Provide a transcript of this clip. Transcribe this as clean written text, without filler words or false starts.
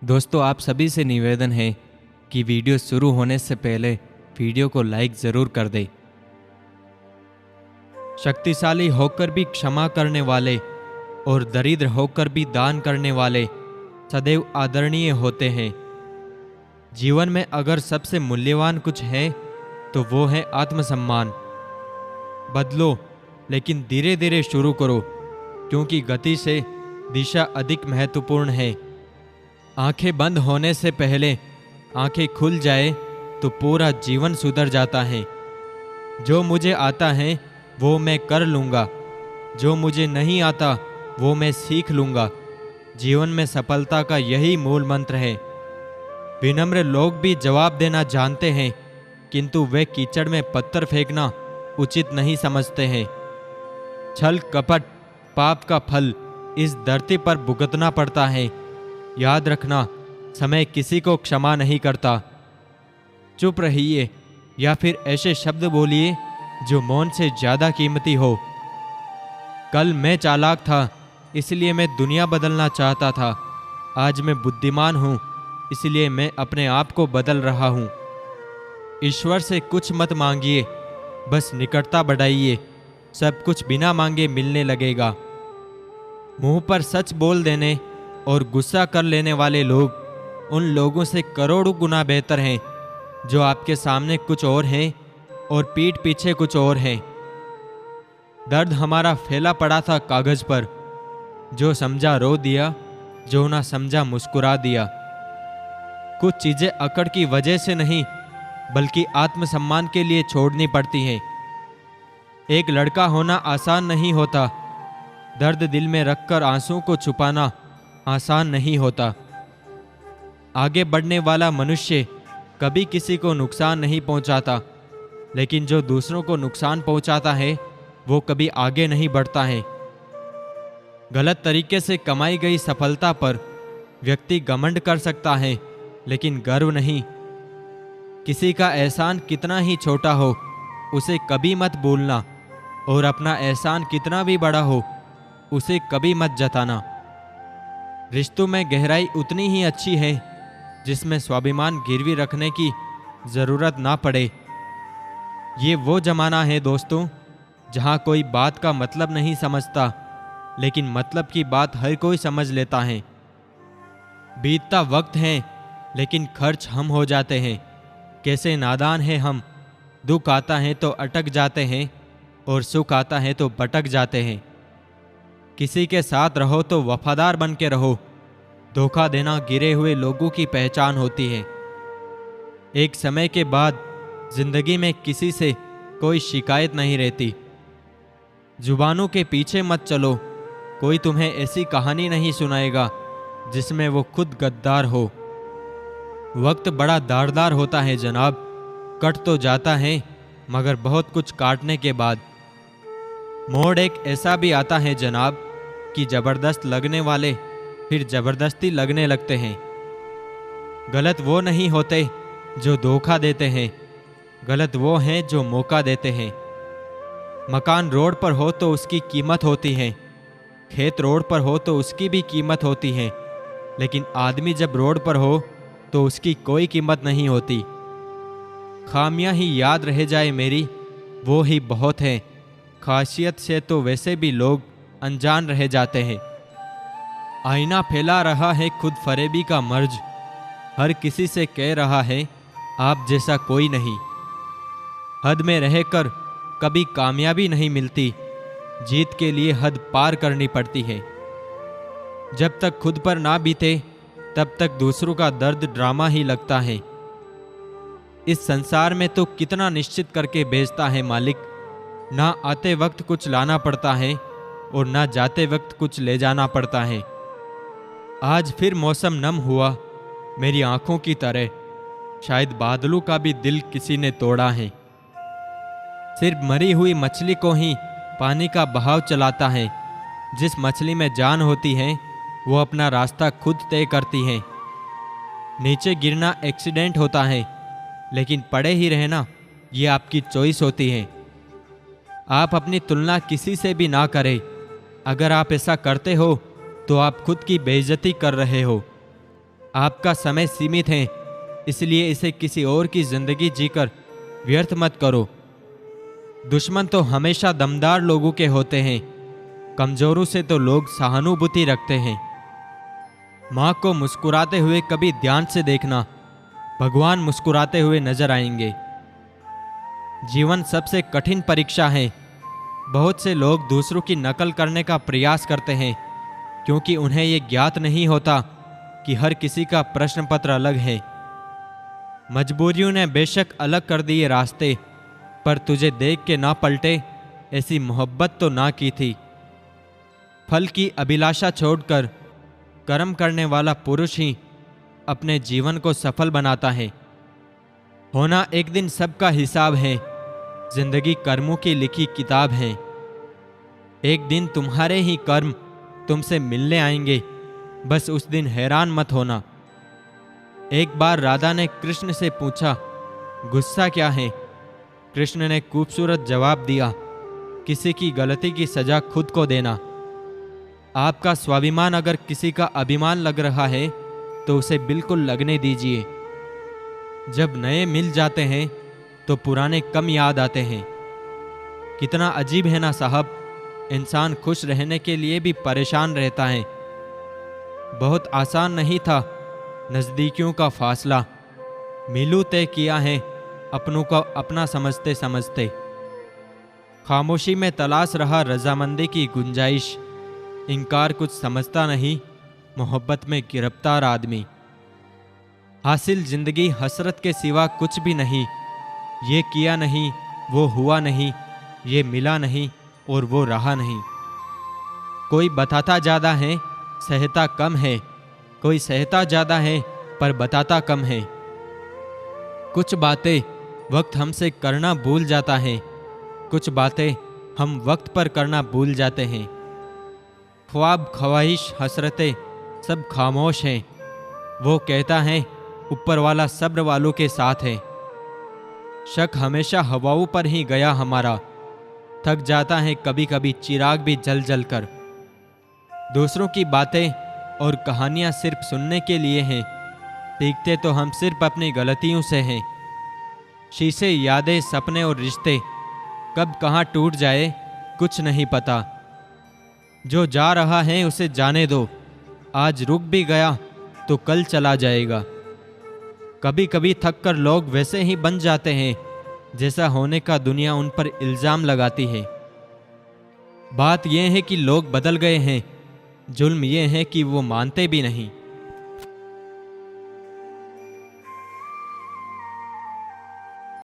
दोस्तों, आप सभी से निवेदन है कि वीडियो शुरू होने से पहले वीडियो को लाइक ज़रूर कर दें। शक्तिशाली होकर भी क्षमा करने वाले और दरिद्र होकर भी दान करने वाले सदैव आदरणीय होते हैं। जीवन में अगर सबसे मूल्यवान कुछ है तो वो है आत्मसम्मान। बदलो, लेकिन धीरे धीरे शुरू करो, क्योंकि गति से दिशा अधिक महत्वपूर्ण है। आंखें बंद होने से पहले आंखें खुल जाए तो पूरा जीवन सुधर जाता है। जो मुझे आता है वो मैं कर लूँगा, जो मुझे नहीं आता वो मैं सीख लूँगा। जीवन में सफलता का यही मूल मंत्र है। विनम्र लोग भी जवाब देना जानते हैं, किंतु वे कीचड़ में पत्थर फेंकना उचित नहीं समझते हैं। छल कपट पाप का फल इस धरती पर भुगतना पड़ता है। याद रखना, समय किसी को क्षमा नहीं करता। चुप रहिए या फिर ऐसे शब्द बोलिए जो मौन से ज्यादा कीमती हो। कल मैं चालाक था, इसलिए मैं दुनिया बदलना चाहता था। आज मैं बुद्धिमान हूँ, इसलिए मैं अपने आप को बदल रहा हूँ। ईश्वर से कुछ मत मांगिए, बस निकटता बढ़ाइए। सब कुछ बिना मांगे मिलने लगेगा। मुंह पर सच बोल देने और गुस्सा कर लेने वाले लोग उन लोगों से करोड़ों गुना बेहतर हैं जो आपके सामने कुछ और हैं और पीठ पीछे कुछ और हैं। दर्द हमारा फैला पड़ा था कागज पर। जो समझा रो दिया, जो ना समझा मुस्कुरा दिया। कुछ चीजें अकड़ की वजह से नहीं, बल्कि आत्मसम्मान के लिए छोड़नी पड़ती हैं। एक लड़का होना आसान नहीं होता। दर्द दिल में रखकर आंसू को छुपाना आसान नहीं होता। आगे बढ़ने वाला मनुष्य कभी किसी को नुकसान नहीं पहुंचाता, लेकिन जो दूसरों को नुकसान पहुंचाता है वो कभी आगे नहीं बढ़ता है। गलत तरीके से कमाई गई सफलता पर व्यक्ति घमंड कर सकता है, लेकिन गर्व नहीं। किसी का एहसान कितना ही छोटा हो, उसे कभी मत भूलना, और अपना एहसान कितना भी बड़ा हो, उसे कभी मत जताना। रिश्तों में गहराई उतनी ही अच्छी है जिसमें स्वाभिमान गिरवी रखने की जरूरत ना पड़े। ये वो जमाना है दोस्तों, जहाँ कोई बात का मतलब नहीं समझता, लेकिन मतलब की बात हर कोई समझ लेता है। बीतता वक्त है, लेकिन खर्च हम हो जाते हैं। कैसे नादान हैं हम। दुख आता है तो अटक जाते हैं, और सुख आता है तो भटक जाते हैं। किसी के साथ रहो तो वफादार बन के रहो। धोखा देना गिरे हुए लोगों की पहचान होती है। एक समय के बाद जिंदगी में किसी से कोई शिकायत नहीं रहती। जुबानों के पीछे मत चलो। कोई तुम्हें ऐसी कहानी नहीं सुनाएगा जिसमें वो खुद गद्दार हो। वक्त बड़ा धारदार होता है जनाब। कट तो जाता है, मगर बहुत कुछ काटने के बाद। मोड़ एक ऐसा भी आता है जनाब कि जबरदस्त लगने वाले फिर जबरदस्ती लगने लगते हैं। गलत वो नहीं होते जो धोखा देते हैं, गलत वो हैं जो मौका देते हैं। मकान रोड पर हो तो उसकी कीमत होती है, खेत रोड पर हो तो उसकी भी कीमत होती है, लेकिन आदमी जब रोड पर हो तो उसकी कोई कीमत नहीं होती। खामियां ही याद रह जाए मेरी, वो ही बहुत है। खासियत से तो वैसे भी लोग अनजान रह जाते हैं। आईना फैला रहा है खुद फरेबी का मर्ज। हर किसी से कह रहा है आप जैसा कोई नहीं। हद में रहकर कभी कामयाबी नहीं मिलती। जीत के लिए हद पार करनी पड़ती है। जब तक खुद पर ना बीते तब तक दूसरों का दर्द ड्रामा ही लगता है। इस संसार में तो कितना निश्चित करके भेजता है मालिक। ना आते वक्त कुछ लाना पड़ता है और ना जाते वक्त कुछ ले जाना पड़ता है। आज फिर मौसम नम हुआ मेरी आंखों की तरह। शायद बादलों का भी दिल किसी ने तोड़ा है। सिर्फ मरी हुई मछली को ही पानी का बहाव चलाता है। जिस मछली में जान होती है वो अपना रास्ता खुद तय करती है। नीचे गिरना एक्सीडेंट होता है, लेकिन पड़े ही रहना ये आपकी चॉइस होती है। आप अपनी तुलना किसी से भी ना करें। अगर आप ऐसा करते हो तो आप खुद की बेइज्जती कर रहे हो। आपका समय सीमित है, इसलिए इसे किसी और की जिंदगी जीकर व्यर्थ मत करो। दुश्मन तो हमेशा दमदार लोगों के होते हैं, कमजोरों से तो लोग सहानुभूति रखते हैं। माँ को मुस्कुराते हुए कभी ध्यान से देखना, भगवान मुस्कुराते हुए नजर आएंगे। जीवन सबसे कठिन परीक्षा है। बहुत से लोग दूसरों की नकल करने का प्रयास करते हैं, क्योंकि उन्हें यह ज्ञात नहीं होता कि हर किसी का प्रश्न पत्र अलग है। मजबूरियों ने बेशक अलग कर दिए रास्ते, पर तुझे देख के ना पलटे ऐसी मोहब्बत तो ना की थी। फल की अभिलाषा छोड़कर कर्म करने वाला पुरुष ही अपने जीवन को सफल बनाता है। होना एक दिन सबका हिसाब है, जिंदगी कर्मों की लिखी किताब है। एक दिन तुम्हारे ही कर्म तुमसे मिलने आएंगे, बस उस दिन हैरान मत होना। एक बार राधा ने कृष्ण से पूछा, गुस्सा क्या है? कृष्ण ने खूबसूरत जवाब दिया, किसी की गलती की सजा खुद को देना। आपका स्वाभिमान अगर किसी का अभिमान लग रहा है तो उसे बिल्कुल लगने दीजिए। जब नए मिल जाते हैं तो पुराने कम याद आते हैं। कितना अजीब है ना साहब, इंसान खुश रहने के लिए भी परेशान रहता है। बहुत आसान नहीं था नज़दीकियों का फासला, मीलों तय किया है अपनों को अपना समझते समझते। खामोशी में तलाश रहा रजामंदी की गुंजाइश, इनकार कुछ समझता नहीं मोहब्बत में गिरफ्तार आदमी। हासिल जिंदगी हसरत के सिवा कुछ भी नहीं। ये किया नहीं, वो हुआ नहीं, ये मिला नहीं और वो रहा नहीं। कोई बताता ज़्यादा है, सहता कम है। कोई सहता ज़्यादा है पर बताता कम है। कुछ बातें वक्त हमसे करना भूल जाता है, कुछ बातें हम वक्त पर करना भूल जाते हैं। ख्वाब, ख्वाहिश, हसरतें सब खामोश हैं। वो कहता है ऊपर वाला सब्र वालों के साथ है। शक हमेशा हवाओं पर ही गया हमारा, थक जाता है कभी कभी चिराग भी जल जल कर। दूसरों की बातें और कहानियां सिर्फ सुनने के लिए हैं, सीखते तो हम सिर्फ अपनी गलतियों से हैं। शीशे, यादें, सपने और रिश्ते कब कहाँ टूट जाए कुछ नहीं पता। जो जा रहा है उसे जाने दो, आज रुक भी गया तो कल चला जाएगा। कभी कभी थक कर लोग वैसे ही बन जाते हैं जैसा होने का दुनिया उन पर इल्ज़ाम लगाती है। बात यह है कि लोग बदल गए हैं, जुल्म यह है कि वो मानते भी नहीं।